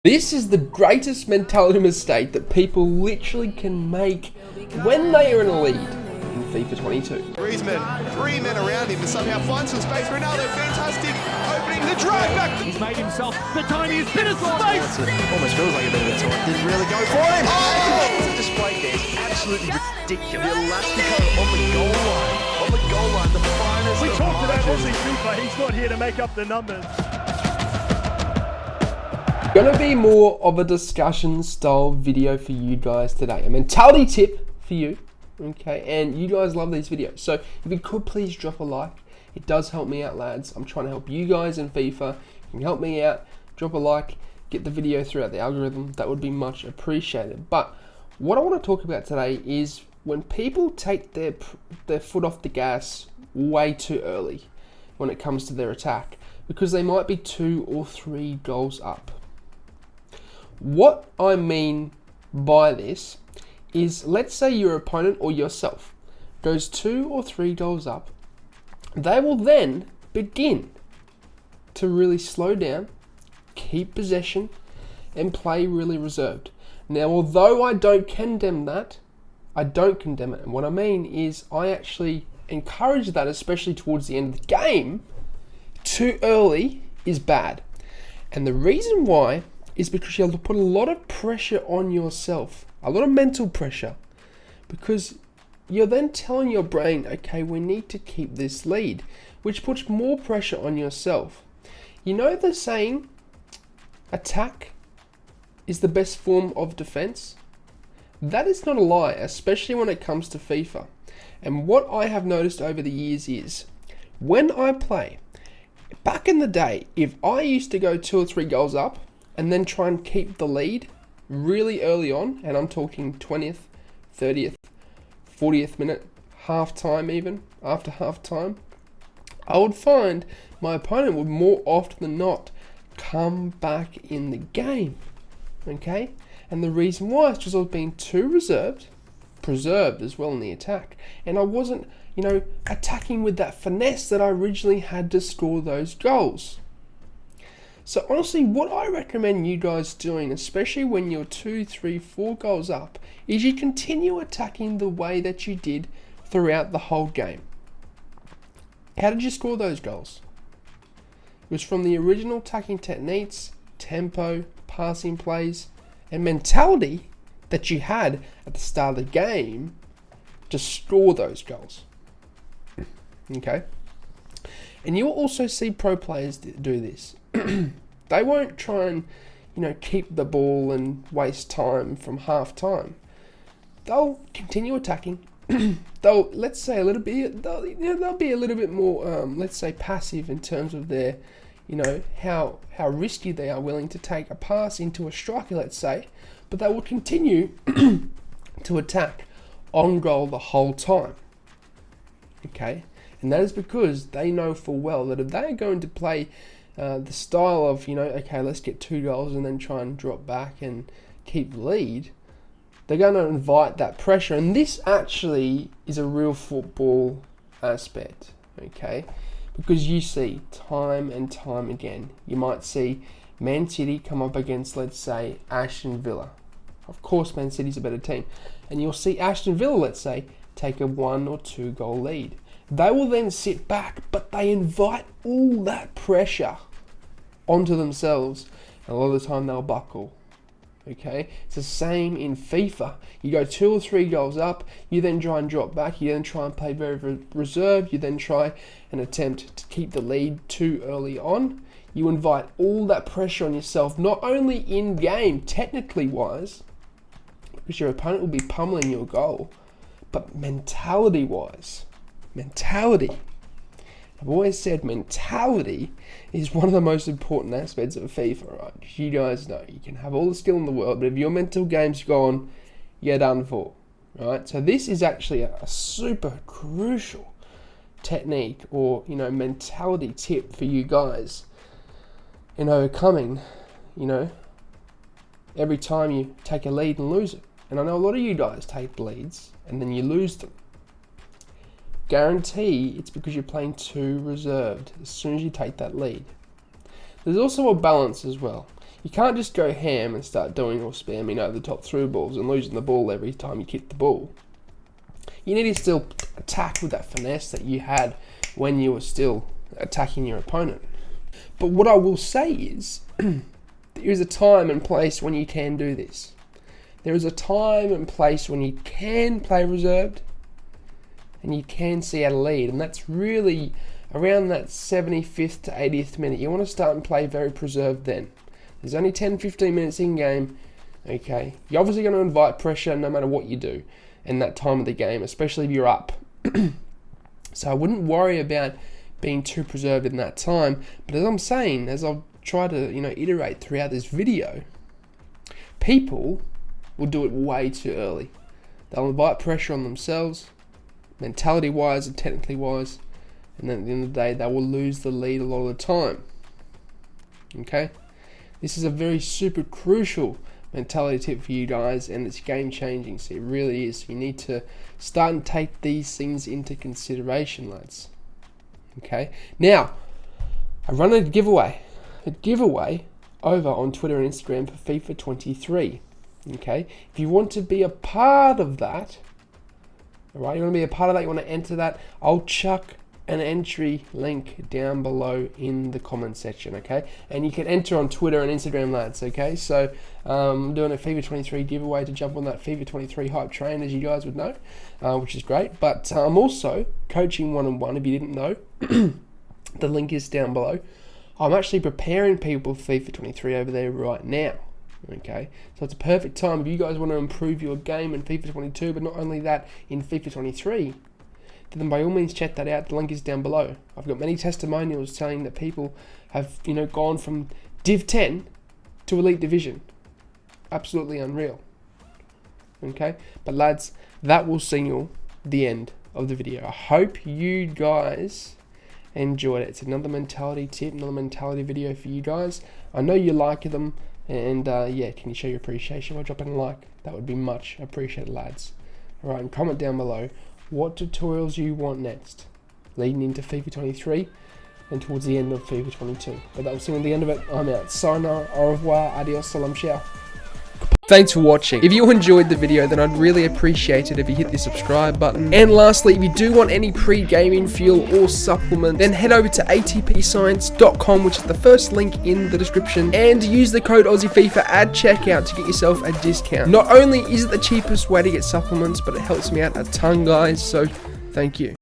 This is the greatest mentality mistake that people literally can make when they are in a lead in FIFA 22. Griezmann, 3 men around him to somehow find some space. Ronaldo, fantastic, opening the drive back. He's made himself the tiniest bit of space. Almost feels like a bit of a tour. Didn't really go for him. Oh! The display there is absolutely ridiculous. The Elastico on the goal line. On the goal line, the finest. We talked about Aussie FIFA. He's not here to make up the numbers. Gonna be more of a discussion style video for you guys today. A mentality tip for you, okay? And you guys love these videos, so if you could please drop a like. It does help me out, lads. I'm trying to help you guys in FIFA. You can help me out. Drop a like, get the video throughout the algorithm. That would be much appreciated. But what I want to talk about today is when people take their foot off the gas way too early when it comes to their attack, because they might be 2 or 3 goals up. What I mean by this is, let's say your opponent or yourself goes 2 or 3 goals up. They will then begin to really slow down, keep possession, and play really reserved. Now, although I don't condemn that, I don't condemn it. And what I mean is I actually encourage that, especially towards the end of the game. Too early is bad. And the reason why is because you have to put a lot of pressure on yourself, a lot of mental pressure, because you're then telling your brain, okay, we need to keep this lead, which puts more pressure on yourself. You know the saying, attack is the best form of defense? That is not a lie, especially when it comes to FIFA. And what I have noticed over the years is, when I play, back in the day, if I used to go 2 or 3 goals up, and then try and keep the lead really early on, and I'm talking 20th, 30th, 40th minute, half time even, after half time, I would find my opponent would more often than not come back in the game, okay? And the reason why is because I was being too preserved as well in the attack, and I wasn't, attacking with that finesse that I originally had to score those goals. So honestly, what I recommend you guys doing, especially when you're 2, 3, 4 goals up, is you continue attacking the way that you did throughout the whole game. How did you score those goals? It was from the original attacking techniques, tempo, passing plays, and mentality that you had at the start of the game to score those goals. Okay? And you'll also see pro players do this. They won't try and, keep the ball and waste time from half time. They'll continue attacking. They'll be a little bit more, let's say, passive in terms of their, how risky they are willing to take a pass into a striker, let's say, but they will continue to attack on goal the whole time. Okay, and that is because they know full well that if they are going to play the style of, okay, let's get 2 goals and then try and drop back and keep the lead, they're going to invite that pressure. And this actually is a real football aspect, okay? Because you see time and time again, you might see Man City come up against, let's say, Aston Villa. Of course, Man City's a better team. And you'll see Aston Villa, let's say, take a 1 or 2 goal lead. They will then sit back, but they invite all that pressure onto themselves, and a lot of the time they'll buckle. Okay, it's the same in FIFA. You go 2 or 3 goals up, you then try and drop back, you then try and play very reserved, you then try and attempt to keep the lead too early on. You invite all that pressure on yourself, not only in game, technically wise, because your opponent will be pummeling your goal, but mentality wise. Mentality. I've always said mentality is one of the most important aspects of FIFA, right? You guys know, you can have all the skill in the world, but if your mental game's gone, you're done for, right? So this is actually a super crucial technique or, mentality tip for you guys in overcoming, every time you take a lead and lose it. And I know a lot of you guys take leads and then you lose them. Guarantee it's because you're playing too reserved as soon as you take that lead. There's also a balance as well. You can't just go ham and start doing or spamming over the top through balls and losing the ball every time you kick the ball. You need to still attack with that finesse that you had when you were still attacking your opponent. But what I will say is, there is a time and place when you can do this. There is a time and place when you can play reserved and you can see out a lead, and that's really around that 75th to 80th minute. You want to start and play very preserved then. There's only 10-15 minutes in game, okay? You're obviously going to invite pressure no matter what you do in that time of the game, especially if you're up. So I wouldn't worry about being too preserved in that time, but as I'm saying, as I've tried to iterate throughout this video, people will do it way too early. They'll invite pressure on themselves, mentality wise and technically wise, and then at the end of the day they will lose the lead a lot of the time. Okay, this is a very super crucial mentality tip for you guys, and it's game changing, so it really is. You need to start and take these things into consideration, lads. Okay, now I run a giveaway over on Twitter and Instagram for FIFA 23. Okay, if you want to be a part of that, alright, you want to be a part of that, you want to enter that, I'll chuck an entry link down below in the comment section, okay? And you can enter on Twitter and Instagram, lads, okay? So I'm doing a FIFA 23 giveaway to jump on that FIFA 23 hype train, as you guys would know, which is great. But I'm also coaching one-on-one, if you didn't know. The link is down below. I'm actually preparing people for FIFA 23 over there right now. Okay, so it's a perfect time if you guys want to improve your game in FIFA 22, but not only that, in FIFA 23, then by all means check that out. The link is down below. I've got many testimonials telling that people have gone from Div 10 to Elite Division. Absolutely unreal. Okay, but lads, that will signal the end of the video. I hope you guys enjoyed it. It's another mentality tip, another mentality video for you guys. I know you like them. And yeah, can you show your appreciation by dropping a like? That would be much appreciated, lads. Alright, and comment down below what tutorials you want next, leading into FIFA 23 and towards the end of FIFA 22. But that will signal the end of it. I'm out. Sayonara, au revoir, adios, salam, ciao. Thanks for watching. If you enjoyed the video, then I'd really appreciate it if you hit the subscribe button. And lastly, if you do want any pre-gaming fuel or supplement, then head over to atpscience.com, which is the first link in the description, and use the code AussieFIFA at checkout to get yourself a discount. Not only is it the cheapest way to get supplements, but it helps me out a ton, guys, so thank you.